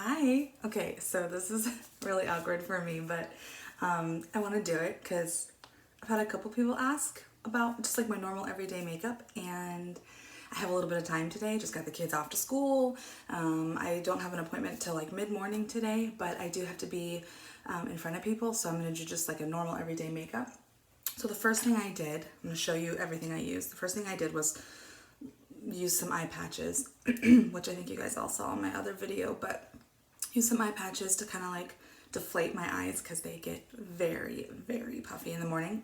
Hi. Okay, so this is really awkward for me, but I want to do it because I've had a couple people ask about just like my normal everyday makeup, and I have a little bit of time today. Just got the kids off to school. I don't have an appointment till like mid-morning today, but I do have to be in front of people, so I'm going to do just like a normal everyday makeup. So the first thing I did, I'm going to show you everything I used. The first thing I did was use some eye patches, which I think you guys all saw in my other video, but use some eye patches to kind of like deflate my eyes because they get very, very puffy in the morning.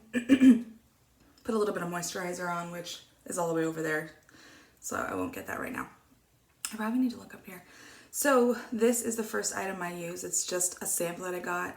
Put a little bit of moisturizer on, which is all the way over there, so I won't get that right now. I probably need to look up here. So this is the first item I use. It's just a sample that I got,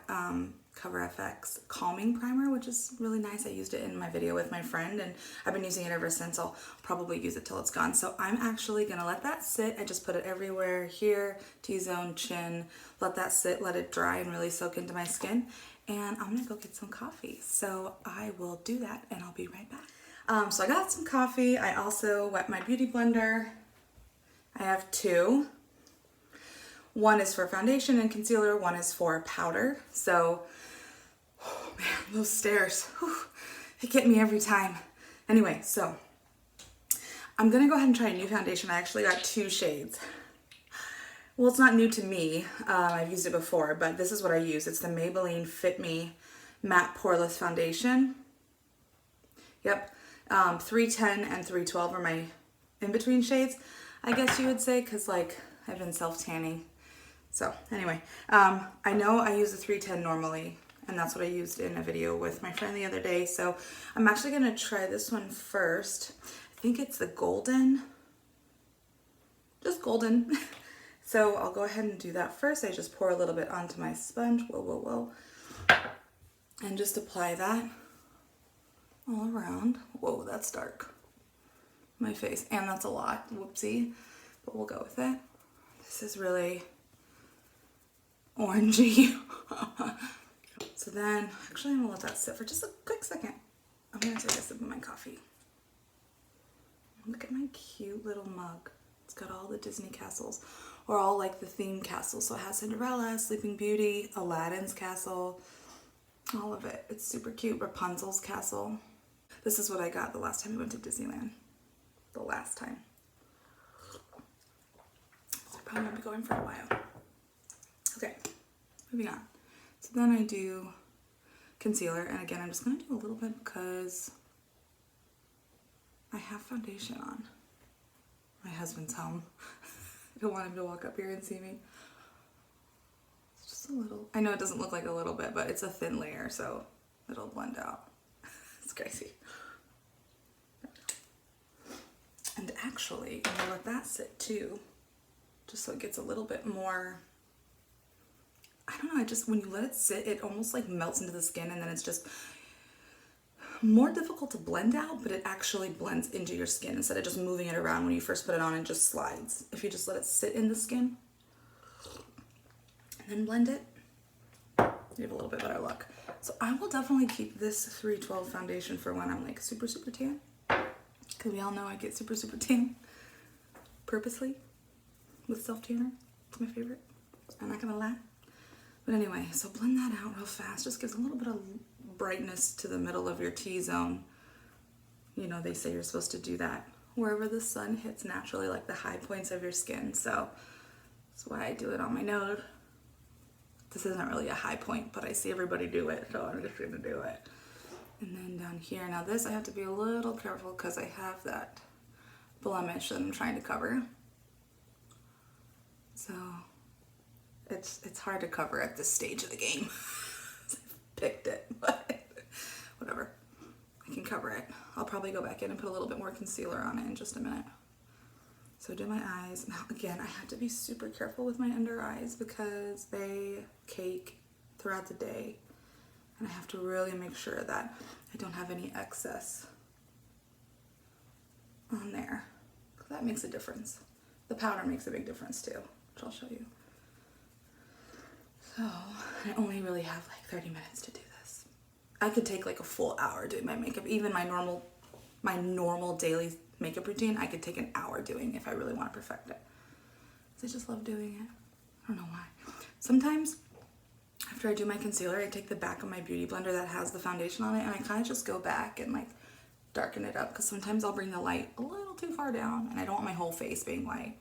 Cover FX Calming Primer, which is really nice. I used it in my video with my friend, and I've been using it ever since. I'll probably use it till it's gone. So I'm actually gonna let that sit. I just put it everywhere here, T-zone, chin, let that sit, let it dry and really soak into my skin. And I'm gonna go get some coffee. So I will do that and I'll be right back. So I got some coffee. I also wet my beauty blender. I have two. One is for foundation and concealer, one is for powder. So, oh man, those stairs, whew, they get me every time. Anyway, so I'm gonna go ahead and try a new foundation. I actually got two shades. Well, it's not new to me. I've used it before, but this is what I use. It's the Maybelline Fit Me Matte Poreless Foundation. Yep, 310 and 312 are my in-between shades, I guess you would say, because like I've been self-tanning. So anyway, I know I use the 310 normally, and that's what I used in a video with my friend the other day. So I'm actually gonna try this one first. I think it's the golden, just golden. So I'll go ahead and do that first. I just pour a little bit onto my sponge, whoa, and just apply that all around. Whoa, that's dark. My face, and that's a lot, whoopsie, but we'll go with it. This is really orangey. So then, actually I'm gonna let that sit for just a quick second. I'm gonna take a sip of my coffee. Look at my cute little mug. It's got all the Disney castles, or all like the theme castles. So it has Cinderella, Sleeping Beauty, Aladdin's castle, all of it. It's super cute. Rapunzel's castle. This is what I got the last time we went to Disneyland. The last time. So I probably won't be going for a while. Okay, moving on. So then I do concealer, and again, I'm just gonna do a little bit because I have foundation on. My husband's home. I don't want him to walk up here and see me. It's just a little, I know it doesn't look like a little bit, but it's a thin layer, so it'll blend out. It's crazy. And actually, I'm gonna let that sit too, just so it gets a little bit more, I don't know, when you let it sit, it almost like melts into the skin, and then it's just more difficult to blend out, but it actually blends into your skin instead of just moving it around when you first put it on and just slides. If you just let it sit in the skin and then blend it, you have a little bit better luck. So I will definitely keep this 312 foundation for when I'm like super, super tan, because we all know I get super, super tan purposely with self-tanner. It's my favorite. I'm not gonna lie. But anyway, so blend that out real fast. Just gives a little bit of brightness to the middle of your T-zone. You know, they say you're supposed to do that wherever the sun hits naturally, like the high points of your skin. So that's why I do it on my nose. This isn't really a high point, but I see everybody do it, so I'm just gonna do it. And then down here, now this I have to be a little careful because I have that blemish that I'm trying to cover. So it's hard to cover at this stage of the game. I've picked it, but whatever. I can cover it. I'll probably go back in and put a little bit more concealer on it in just a minute. So do my eyes. Now again, I have to be super careful with my under eyes because they cake throughout the day. And I have to really make sure that I don't have any excess on there. That makes a difference. The powder makes a big difference too, which I'll show you. So I only really have like 30 minutes to do this. I could take like a full hour doing my makeup. Even my normal daily makeup routine, I could take an hour doing if I really want to perfect it. So I just love doing it. I don't know why. Sometimes after I do my concealer, I take the back of my beauty blender that has the foundation on it and I kind of just go back and like darken it up because sometimes I'll bring the light a little too far down and I don't want my whole face being white.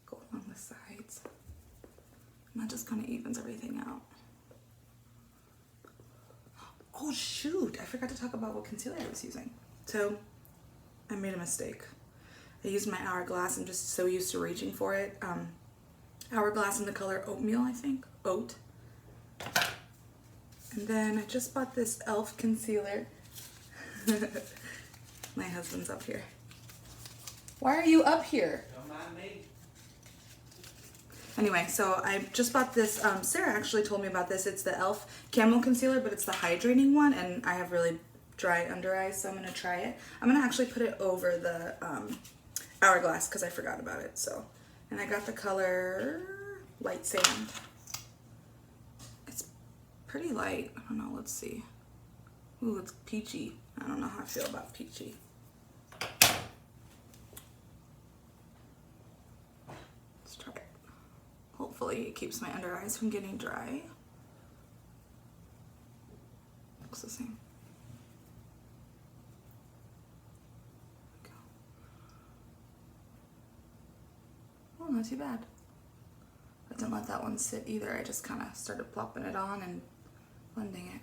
Go along the sides. And that just kind of evens everything out. Oh shoot, I forgot to talk about what concealer I was using. So I made a mistake. I used my Hourglass. I'm just so used to reaching for it. Hourglass in the color Oatmeal, I think. Oat. And then I just bought this e.l.f. concealer. My husband's up here. Why are you up here? Don't mind me. Anyway, so I just bought this. Sarah actually told me about this. It's the e.l.f. Camo Concealer, but it's the hydrating one, and I have really dry under eyes, so I'm going to try it. I'm going to actually put it over the Hourglass because I forgot about it. So, and I got the color Light Sand. It's pretty light. I don't know. Let's see. Ooh, it's peachy. I don't know how I feel about peachy. Let's try it. Hopefully it keeps my under eyes from getting dry. Looks the same. Oh, not too bad. I didn't let that one sit either. I just kind of started plopping it on and blending it.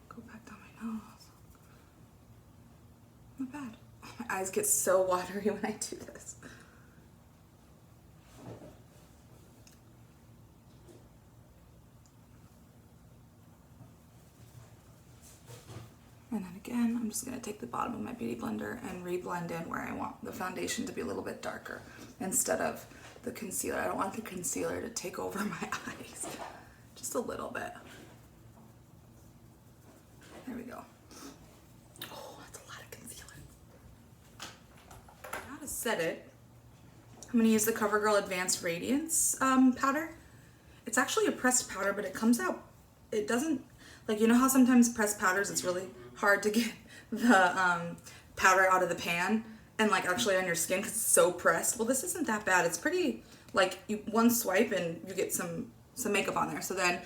Go back down my nose. Not bad. Oh, my eyes get so watery when I do this. And then again, I'm just going to take the bottom of my beauty blender and re-blend in where I want the foundation to be a little bit darker instead of the concealer. I don't want the concealer to take over my eyes. Just a little bit. There we go. Oh, that's a lot of concealer. Now to set it, I'm going to use the CoverGirl Advanced Radiance powder. It's actually a pressed powder, but it comes out, it doesn't, like, you know how sometimes pressed powders, it's really hard to get the powder out of the pan and like actually on your skin because it's so pressed. Well, this isn't that bad. It's pretty, like, one swipe and you get some makeup on there. So then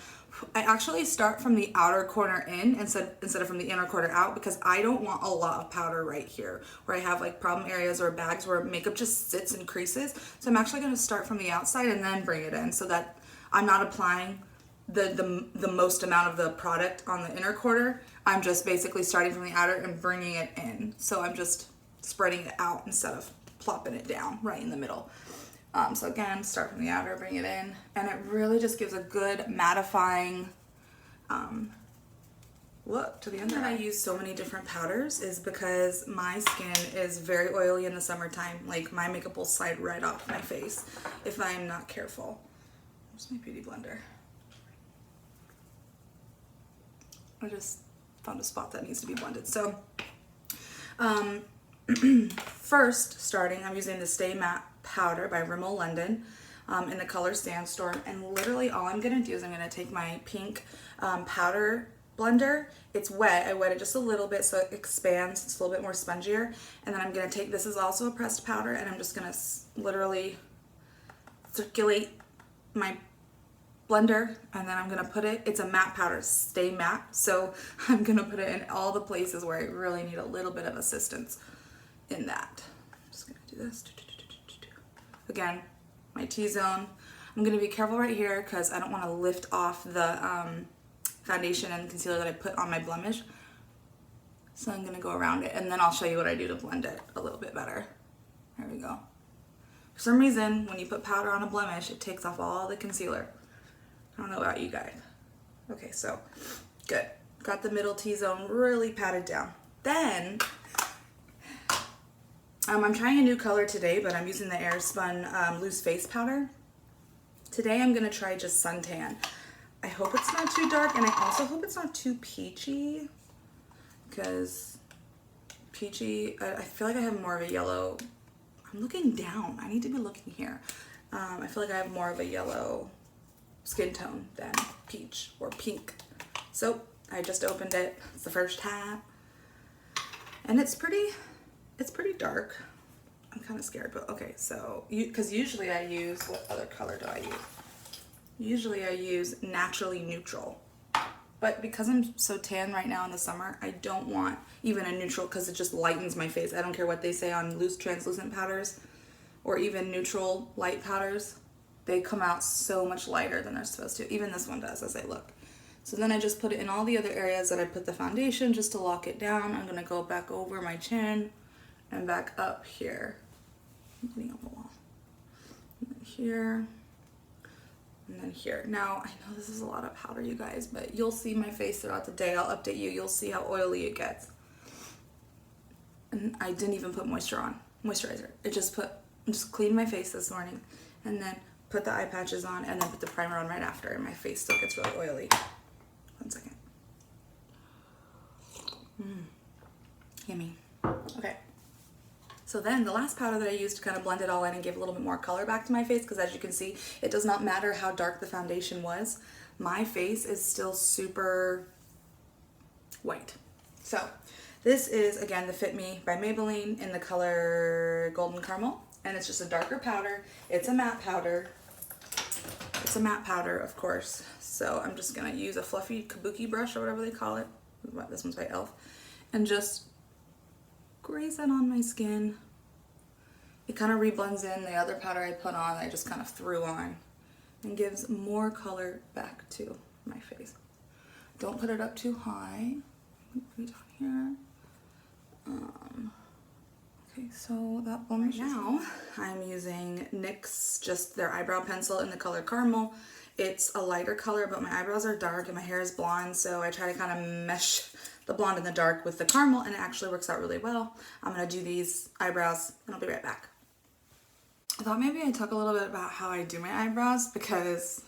I actually start from the outer corner in instead of from the inner corner out because I don't want a lot of powder right here where I have like problem areas or bags where makeup just sits and creases. So I'm actually going to start from the outside and then bring it in so that I'm not applying the most amount of the product on the inner corner. I'm just basically starting from the outer and bringing it in. So I'm just spreading it out instead of plopping it down right in the middle. So again, start from the outer, bring it in, and it really just gives a good mattifying look to the under. The reason I use so many different powders is because my skin is very oily in the summertime. Like, my makeup will slide right off my face if I'm not careful. Where's my beauty blender? I just found a spot that needs to be blended. So first, starting, I'm using the Stay Matte powder by Rimmel London in the color Sandstorm, and literally all I'm gonna do is I'm gonna take my pink powder blender. It's wet. I wet it just a little bit so it expands. It's a little bit more spongier. And then I'm gonna take, this is also a pressed powder, and I'm just gonna literally circulate my blender, and then I'm gonna put it, it's a matte powder, Stay Matte, so I'm gonna put it in all the places where I really need a little bit of assistance in that. I'm just gonna do this. Again, my T-zone. I'm gonna be careful right here because I don't want to lift off the foundation and concealer that I put on my blemish. So I'm gonna go around it, and then I'll show you what I do to blend it a little bit better. There we go. For some reason, when you put powder on a blemish, it takes off all the concealer. I don't know about you guys. Okay, so good. Got the middle T-zone really patted down. Then, I'm trying a new color today, but I'm using the Airspun Loose Face Powder. Today I'm gonna try just Suntan. I hope it's not too dark, and I also hope it's not too peachy, because peachy, I feel like I have more of a yellow. I'm looking down. I need to be looking here. I feel like I have more of a yellow skin tone than peach or pink. So I just opened it. It's the first time, and it's pretty dark. I'm kind of scared, but okay. So, because usually I use, what other color do I use? Usually I use Naturally Neutral. But because I'm so tan right now in the summer, I don't want even a neutral because it just lightens my face. I don't care what they say on loose translucent powders or even neutral light powders. They come out so much lighter than they're supposed to. Even this one does as I look. So then I just put it in all the other areas that I put the foundation just to lock it down. I'm going to go back over my chin and back up here. I'm getting on the wall. And then here. And then here. Now, I know this is a lot of powder, you guys, but you'll see my face throughout the day. I'll update you. You'll see how oily it gets. And I didn't even put moisturizer. Just cleaned my face this morning and then put the eye patches on and then put the primer on right after, and my face still gets really oily. 1 second. Yummy. Okay. So then the last powder that I used to kind of blend it all in and give a little bit more color back to my face, because as you can see, it does not matter how dark the foundation was. My face is still super white. So this is, again, the Fit Me by Maybelline in the color Golden Caramel. And it's just a darker powder. It's a matte powder. It's a matte powder, of course. So I'm just going to use a fluffy kabuki brush or whatever they call it. This one's by e.l.f. And just graze that on my skin. It kind of reblends in the other powder I put on, I just kind of threw on, and gives more color back to my face. Don't put it up too high. Put it down here. Okay, so that one right now, I'm using NYX, just their eyebrow pencil in the color Caramel. It's a lighter color, but my eyebrows are dark and my hair is blonde, so I try to kind of mesh the blonde and the dark with the caramel, and it actually works out really well. I'm gonna do these eyebrows and I'll be right back. I thought maybe I'd talk a little bit about how I do my eyebrows, because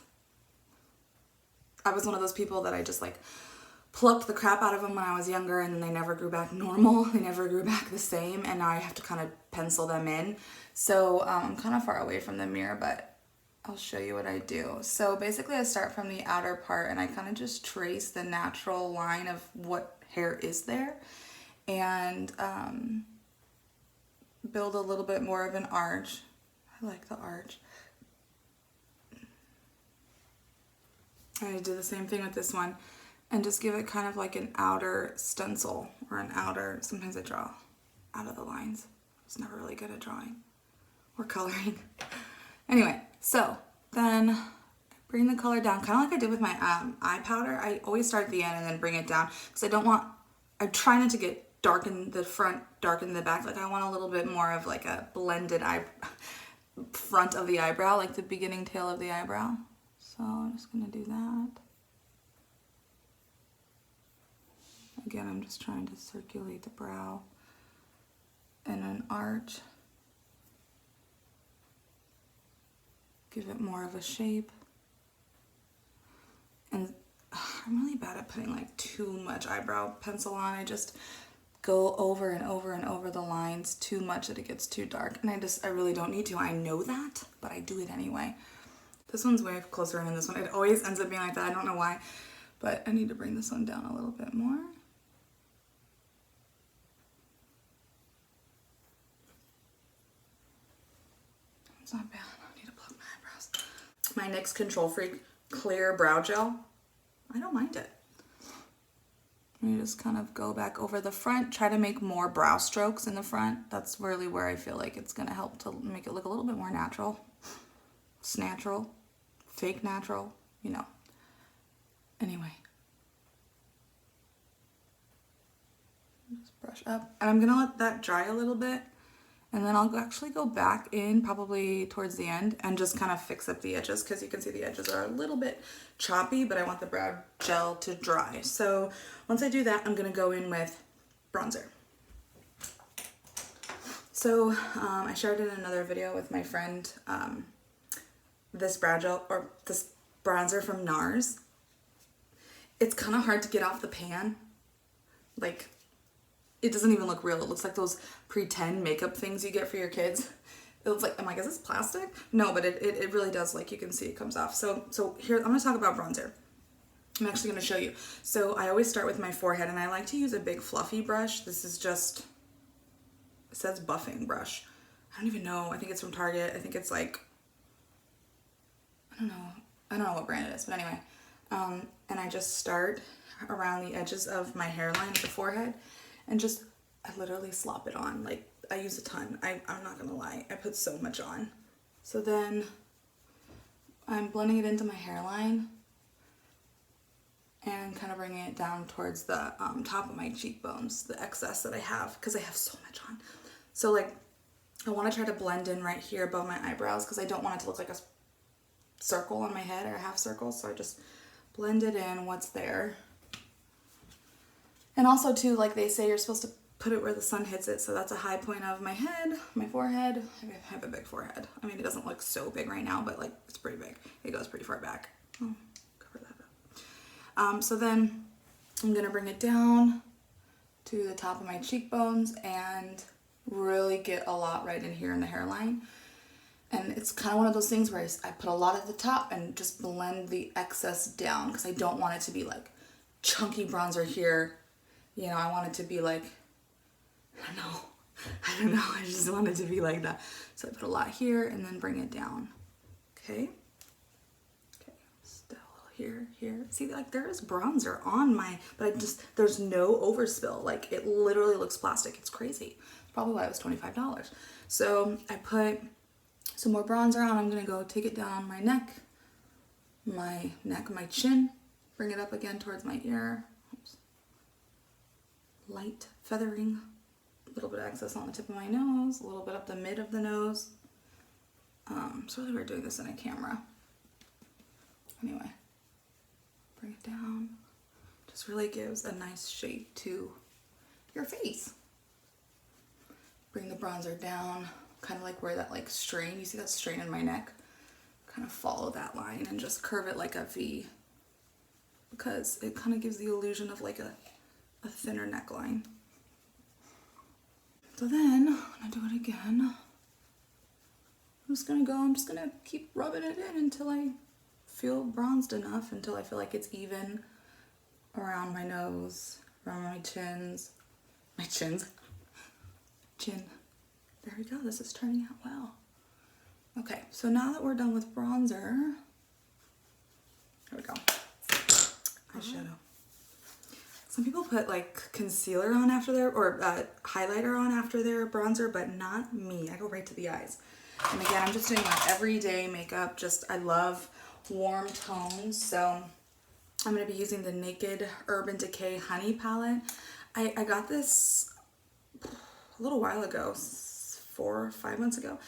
I was one of those people that I just like plucked the crap out of them when I was younger, and then they never grew back normal. They never grew back the same, and now I have to kind of pencil them in. So I'm kind of far away from the mirror, but I'll show you what I do. So basically I start from the outer part and I kind of just trace the natural line of what hair is there, and build a little bit more of an arch. I like the arch. I do the same thing with this one and just give it kind of like an outer stencil or an outer, sometimes I draw out of the lines. I was never really good at drawing or coloring. Anyway, so then bring the color down, kind of like I did with my eye powder. I always start at the end and then bring it down, because I try not to get dark in the front, dark in the back. Like I want a little bit more of like a blended front of the eyebrow, like the beginning tail of the eyebrow. So I'm just gonna do that. Again, I'm just trying to circulate the brow in an arch. Give it more of a shape. And I'm really bad at putting like too much eyebrow pencil on. I just go over and over and over the lines too much that it gets too dark. And I really don't need to. I know that, but I do it anyway. This one's way closer in than this one. It always ends up being like that. I don't know why, but I need to bring this one down a little bit more. It's not bad. I need to pluck my eyebrows. My NYX Control Freak Clear Brow Gel. I don't mind it. You just kind of go back over the front, try to make more brow strokes in the front. That's really where I feel like it's gonna help to make it look a little bit more natural. Snatural, fake natural, you know. Anyway. Just brush up. And I'm gonna let that dry a little bit, and then I'll actually go back in probably towards the end and just kind of fix up the edges, because you can see the edges are a little bit choppy, but I want the brow gel to dry. So once I do that, I'm gonna go in with bronzer. So I shared in another video with my friend this brow gel, or this bronzer from NARS. It's kind of hard to get off the pan. Like, it doesn't even look real. It looks like those pretend makeup things you get for your kids. It looks like, I'm like, is this plastic? No, but it really does, like you can see it comes off. So here, I'm gonna talk about bronzer. I'm actually gonna show you. So I always start with my forehead, and I like to use a big fluffy brush. This is just, it says buffing brush. I don't even know. I think it's from Target. I think it's like, I don't know. I don't know what brand it is, but anyway. And I just start around the edges of my hairline at the forehead and just, I literally slop it on. Like, I use a ton. I'm not gonna lie. I put so much on. So then I'm blending it into my hairline and kind of bringing it down towards the top of my cheekbones, the excess that I have, because I have so much on. So like, I want to try to blend in right here above my eyebrows because I don't want it to look like a circle on my head or a half circle. So I just blend it in what's there. And also too, like they say, you're supposed to put it where the sun hits it. So that's a high point of my head, my forehead. I have a big forehead. I mean, it doesn't look so big right now, but like it's pretty big. It goes pretty far back. Oh, cover that up. So then I'm gonna bring it down to the top of my cheekbones and really get a lot right in here in the hairline. And it's kind of one of those things where I put a lot at the top and just blend the excess down because I don't want it to be like chunky bronzer here. You know, I want it to be like, I don't know. I just want it to be like that. So I put a lot here and then bring it down. Okay. Still here. See, like there is bronzer on my, but there's no overspill. Like it literally looks plastic. It's crazy. It's probably why it was $25. So I put some more bronzer on. I'm gonna go take it down on my neck, my chin, bring it up again towards my ear. Oops. Light feathering, a little bit of excess on the tip of my nose, a little bit up the mid of the nose. It's really weird doing this in a camera. Anyway, bring it down. Just really gives a nice shape to your face. Bring the bronzer down, kind of like where that like strain, you see that strain in my neck? Kind of follow that line and just curve it like a V because it kind of gives the illusion of like a thinner neckline. So then I'm gonna do it again. I'm just gonna keep rubbing it in until I feel bronzed enough, until I feel like it's even around my nose, around my chin. There we go, this is turning out well. Okay, so now that we're done with bronzer, here we go, eyeshadow. Some people put like concealer on after their, or highlighter on after their bronzer, but not me. I go right to the eyes. And again, I'm just doing my everyday makeup. I love warm tones. So I'm going to be using the Naked Urban Decay Honey palette. I got this a little while ago, 4 or 5 months ago.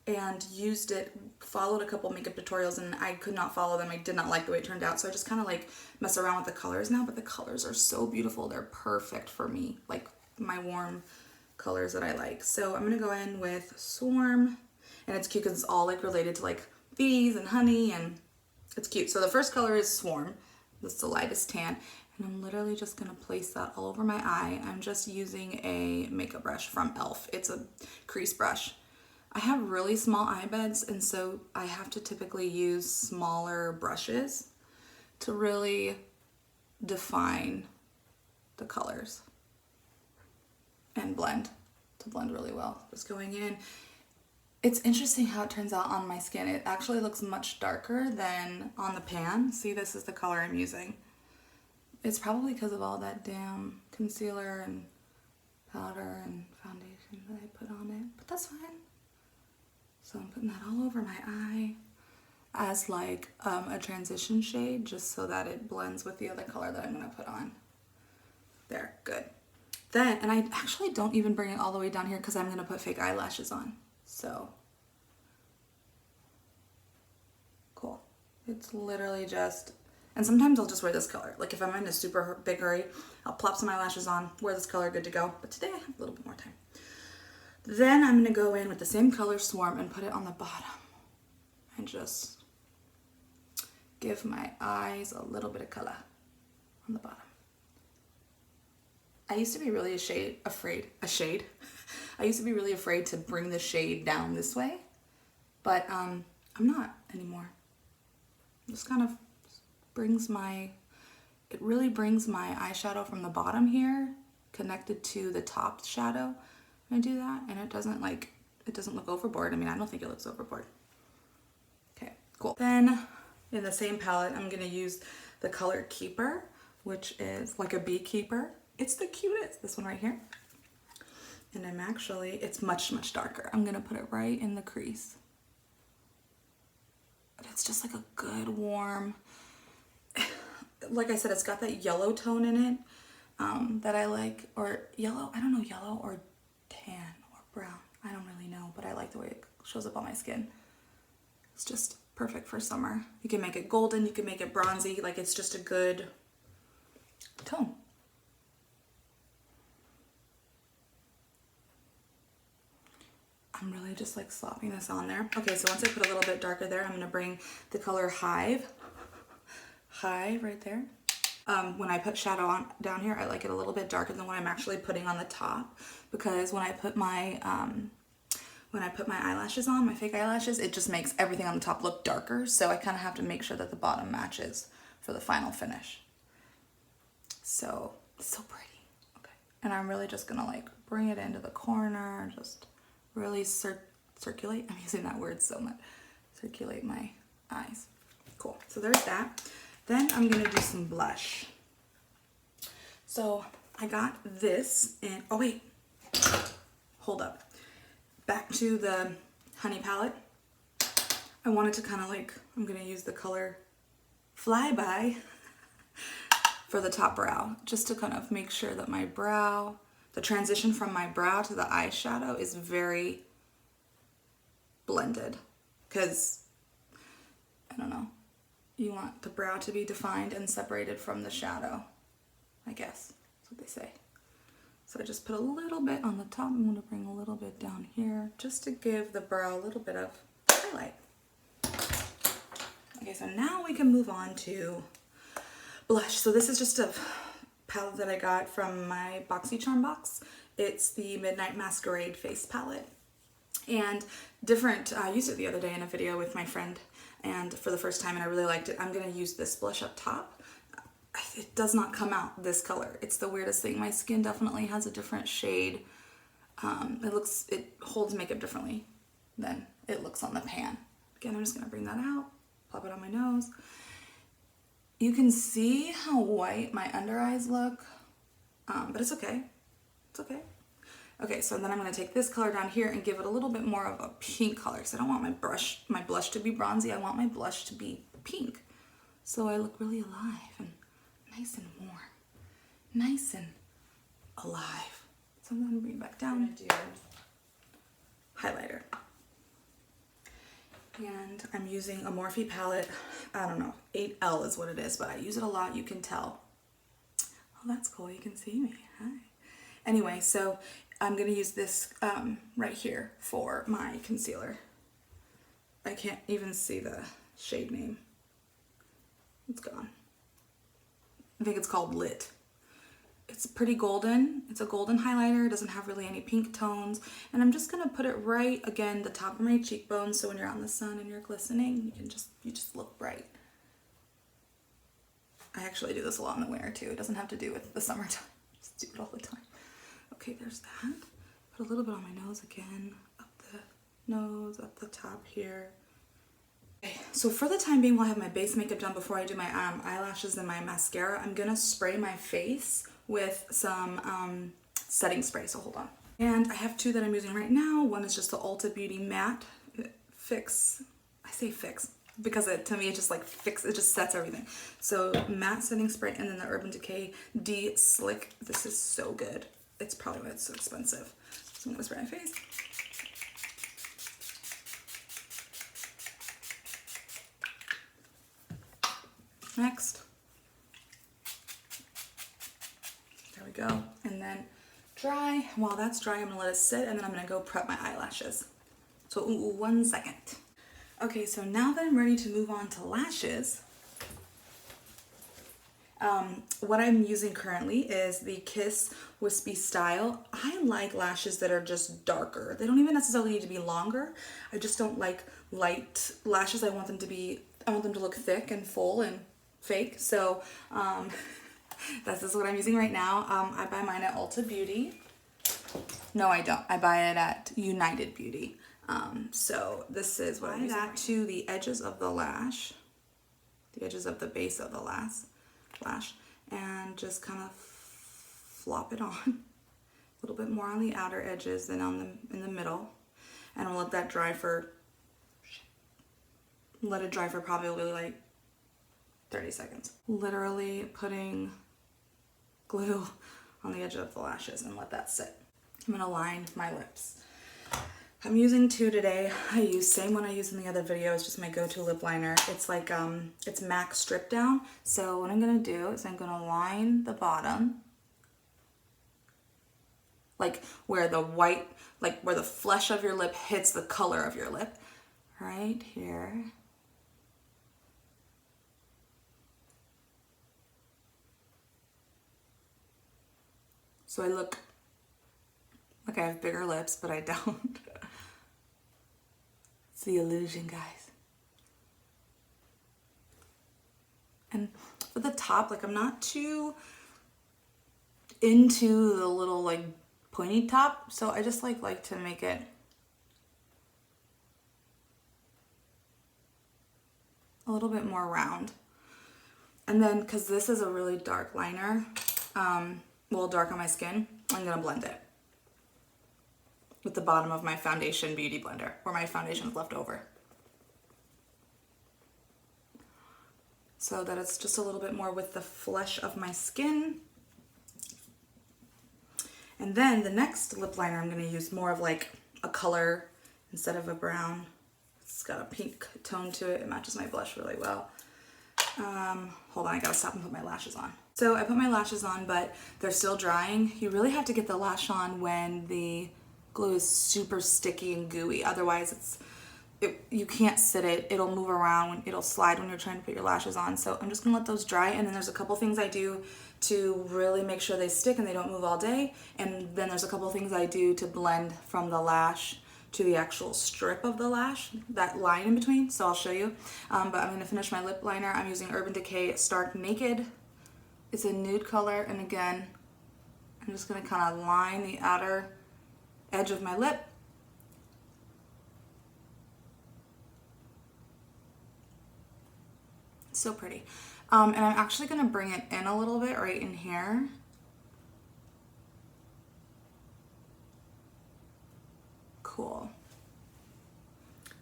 And used it, followed a couple makeup tutorials, and I could not follow them. I did not like the way it turned out, so I just kind of like mess around with the colors now, but the colors are so beautiful. They're perfect for me, like my warm colors that I like. So I'm gonna go in with Swarm, and it's cute because it's all like related to like bees and honey, and it's cute. So the first color is Swarm. This is the lightest tan, and I'm literally just gonna place that all over my eye. I'm just using a makeup brush from e.l.f. It's a crease brush. I have really small eye beds, and so I have to typically use smaller brushes to really define the colors and blend really well. Just going in. It's interesting how it turns out on my skin. It actually looks much darker than on the pan. See, this is the color I'm using. It's probably because of all that damn concealer and powder and foundation that I put on it, but that's fine. So I'm putting that all over my eye as like a transition shade, just so that it blends with the other color that I'm gonna put on. There, good. Then, and I actually don't even bring it all the way down here because I'm gonna put fake eyelashes on. So, cool. It's literally just, and sometimes I'll just wear this color. Like if I'm in a super big hurry, I'll plop some eyelashes on, wear this color, good to go. But today I have a little bit more time. Then I'm gonna go in with the same color Swarm and put it on the bottom and just give my eyes a little bit of color on the bottom. I used to be really I used to be really afraid to bring the shade down this way, but I'm not anymore. Just kind of it really brings my eyeshadow from the bottom here connected to the top shadow I do that and it doesn't look overboard. I mean, I don't think it looks overboard. Okay, cool. Then in the same palette, I'm gonna use the color Keeper, which is like a beekeeper. It's the cutest, this one right here. And it's much, much darker. I'm gonna put it right in the crease. But it's just like a good warm, like I said, it's got that yellow tone in it that I like, or yellow, I don't know, yellow or tan or brown. I don't really know, but I like the way it shows up on my skin. It's just perfect for summer. You can make it golden, you can make it bronzy, like it's just a good tone. I'm really just like slopping this on there. Okay, so once I put a little bit darker there, I'm gonna bring the color Hive right there. When I put shadow on down here, I like it a little bit darker than what I'm actually putting on the top, because when I put my eyelashes on, my fake eyelashes, it just makes everything on the top look darker. So I kind of have to make sure that the bottom matches for the final finish. So it's so pretty. Okay, and I'm really just gonna like bring it into the corner, just really circulate. I'm using that word so much. Circulate my eyes. Cool. So there's that. Then I'm gonna do some blush. So I got this and oh wait, hold up. Back to the Honey palette. I wanted to kind of like, I'm gonna use the color Flyby for the top brow, just to kind of make sure that my brow, the transition from my brow to the eyeshadow is very blended, because I don't know, you want the brow to be defined and separated from the shadow, I guess that's what they say. So I just put a little bit on the top. I'm going to bring a little bit down here just to give the brow a little bit of highlight. Okay, so now we can move on to blush. So this is just a palette that I got from my BoxyCharm box. It's the Midnight Masquerade face palette. And I used it the other day in a video with my friend, and for the first time, and I really liked it. I'm going to use this blush up top. It does not come out this color. It's the weirdest thing. My skin definitely has a different shade. It holds makeup differently than it looks on the pan. Again, I'm just going to bring that out, pop it on my nose. You can see how white my under eyes look, but it's okay. It's okay. Okay, so then I'm going to take this color down here and give it a little bit more of a pink color, because I don't want my blush to be bronzy. I want my blush to be pink. So I look really alive and nice and warm. Nice and alive. So I'm going to bring it back down. Do highlighter. And I'm using a Morphe palette. I don't know, 8L is what it is, but I use it a lot. You can tell. Oh, that's cool. You can see me. Hi. Anyway, so I'm going to use this right here for my concealer. I can't even see the shade name. It's gone. I think it's called Lit. It's pretty golden. It's a golden highlighter. It doesn't have really any pink tones. And I'm just going to put it right, again, the top of my cheekbones, so when you're out in the sun and you're glistening, you just look bright. I actually do this a lot in the winter too. It doesn't have to do with the summertime. I just do it all the time. Okay, there's that. Put a little bit on my nose again, up the nose, up the top here. Okay, so for the time being, while I have my base makeup done before I do my eyelashes and my mascara, I'm gonna spray my face with some setting spray, so hold on. And I have two that I'm using right now. One is just the Ulta Beauty Matte Fix. I say fix because to me it just like it just sets everything. So matte setting spray, and then the Urban Decay De-Slick. This is so good. It's probably why it's so expensive. So I'm gonna spray my face. Next. There we go. And then dry. While that's dry, I'm gonna let it sit, and then I'm gonna go prep my eyelashes. So 1 second. Okay, so now that I'm ready to move on to lashes, what I'm using currently is the Kiss Wispy Style. I like lashes that are just darker. They don't even necessarily need to be longer. I just don't like light lashes. I want them to look thick and full and fake. So this is what I'm using right now. I buy mine at Ulta Beauty. No, I don't. I buy it at United Beauty. So this is what I use that to the edges of the lash, the edges of the base of the lash, and just kind of flop it on a little bit more on the outer edges than in the middle, and I'll let that dry for probably like 30 seconds. Literally putting glue on the edge of the lashes and let that sit. I'm gonna line my lips. I'm using two today. I use same one I used in the other video. It's just my go-to lip liner. It's like it's MAC Strip Down. So what I'm gonna do is I'm gonna line the bottom, like where the white, like where the flesh of your lip hits the color of your lip, right here. So I look like I have bigger lips, but I don't. It's the illusion, guys. And for the top, like I'm not too into the little like pointy top, so I just like to make it a little bit more round. And then, because this is a really dark liner, well, dark on my skin, I'm gonna blend it with the bottom of my foundation beauty blender, where my foundation is left over, so that it's just a little bit more with the flesh of my skin. And then the next lip liner, I'm gonna use more of like a color instead of a brown. It's got a pink tone to it. It matches my blush really well. Hold on, I gotta stop and put my lashes on. So I put my lashes on, but they're still drying. You really have to get the lash on when the glue is super sticky and gooey. Otherwise, you can't sit it. It'll move around. It'll slide when you're trying to put your lashes on. So I'm just gonna let those dry. And then there's a couple things I do to really make sure they stick and they don't move all day. And then there's a couple things I do to blend from the lash to the actual strip of the lash, that line in between. So I'll show you. But I'm gonna finish my lip liner. I'm using Urban Decay Stark Naked. It's a nude color. And again, I'm just gonna kind of line the outer edge of my lip. So pretty. And I'm actually gonna bring it in a little bit right in here. Cool.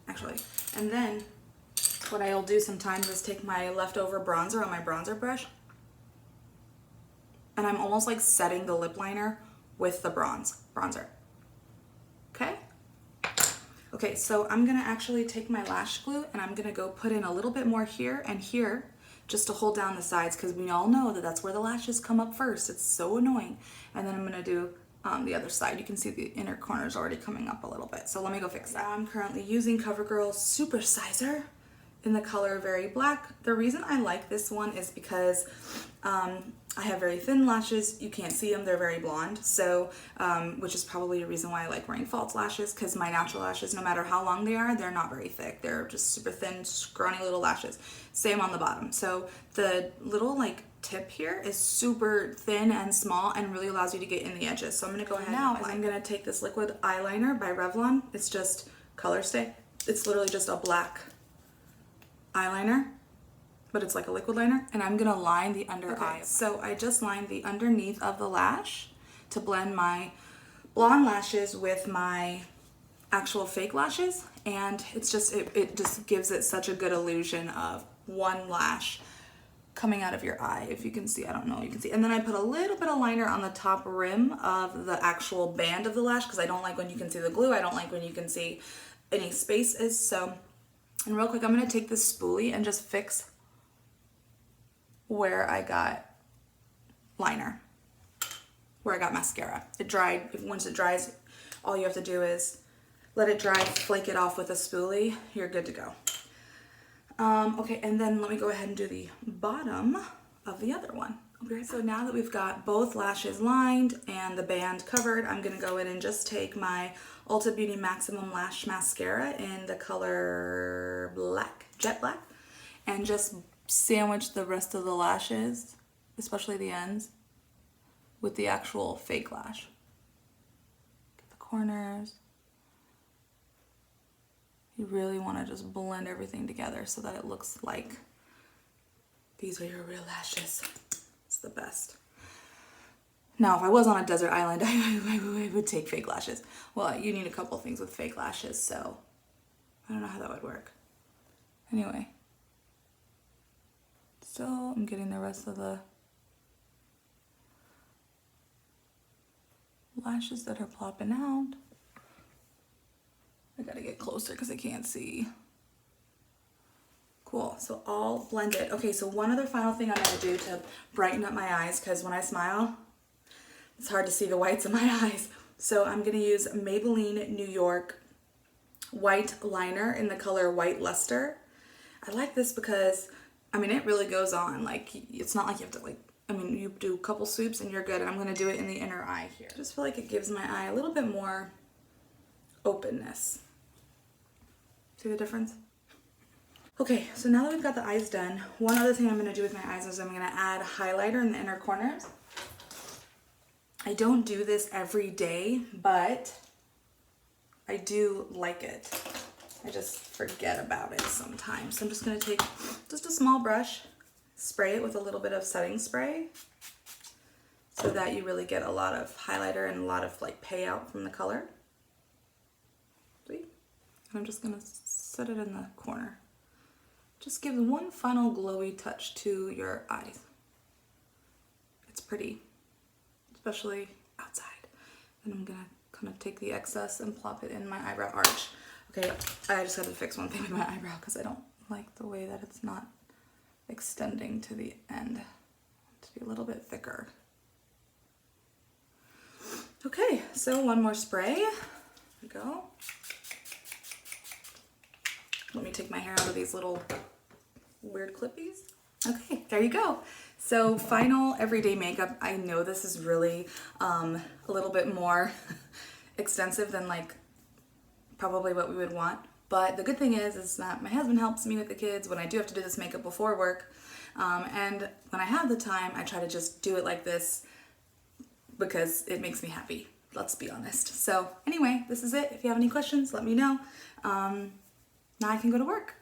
Actually, and then what I'll do sometimes is take my leftover bronzer on my bronzer brush, and I'm almost like setting the lip liner with the bronzer. Okay? Okay, so I'm gonna actually take my lash glue and I'm gonna go put in a little bit more here and here just to hold down the sides, because we all know that that's where the lashes come up first. It's so annoying. And then I'm gonna do the other side. You can see the inner corners already coming up a little bit. So let me go fix that. Now I'm currently using CoverGirl Supersizer in the color Very Black. The reason I like this one is because I have very thin lashes. You can't see them, they're very blonde. So, which is probably a reason why I like wearing false lashes, because my natural lashes, no matter how long they are, they're not very thick. They're just super thin, scrawny little lashes. Same on the bottom. So the little like tip here is super thin and small and really allows you to get in the edges. So I'm gonna go ahead now, I'm gonna take this liquid eyeliner by Revlon. It's just Color Stay. It's literally just a black eyeliner, but it's like a liquid liner, and I'm gonna line the under eye. So I just lined the underneath of the lash to blend my blonde lashes with my actual fake lashes, and it's just it just gives it such a good illusion of one lash coming out of your eye. If you can see, I don't know if you can see. And then I put a little bit of liner on the top rim of the actual band of the lash, because I don't like when you can see the glue. I don't like when you can see any spaces. So, and real quick, I'm gonna take this spoolie and just fix where I got liner, where I got mascara. It dried. Once it dries, all you have to do is let it dry, flake it off with a spoolie. You're good to go. Okay, and then let me go ahead and do the bottom of the other one. Okay, so now that we've got both lashes lined and the band covered, I'm gonna go in and just take my Ulta Beauty Maximum Lash Mascara in the color black, jet black, and just sandwich the rest of the lashes, especially the ends, with the actual fake lash. corners. You really want to just blend everything together so that it looks like these are your real lashes. It's the best. Now, if I was on a desert island, I would take fake lashes. Well, you need a couple things with fake lashes, so I don't know how that would work. Anyway, so I'm getting the rest of the lashes that are plopping out. I gotta get closer because I can't see. Cool, so all blended. Okay, so one other final thing I'm gonna do to brighten up my eyes, because when I smile, it's hard to see the whites of my eyes. So I'm gonna use Maybelline New York white liner in the color White Luster. I like this because, I mean, it really goes on. Like, it's not like you have to you do a couple swoops and you're good. And I'm gonna do it in the inner eye here. I just feel like it gives my eye a little bit more openness. See the difference? Okay, so now that we've got the eyes done, one other thing I'm gonna do with my eyes is I'm gonna add highlighter in the inner corners. I don't do this every day, but I do like it. I just forget about it sometimes. So I'm just gonna take just a small brush, spray it with a little bit of setting spray so that you really get a lot of highlighter and a lot of like payout from the color. See? And I'm just gonna set it in the corner. Just gives one final glowy touch to your eyes. It's pretty, especially outside. And I'm gonna kind of take the excess and plop it in my eyebrow arch. Okay, I just had to fix one thing with my eyebrow because I don't like the way that it's not extending to the end. To be a little bit thicker. Okay, so one more spray. There we go. Let me take my hair out of these little weird clippies. Okay, there you go. So final everyday makeup. I know this is really a little bit more extensive than like probably what we would want. But the good thing is that my husband helps me with the kids when I do have to do this makeup before work. And when I have the time, I try to just do it like this because it makes me happy. Let's be honest. So anyway, this is it. If you have any questions, let me know. Now I can go to work.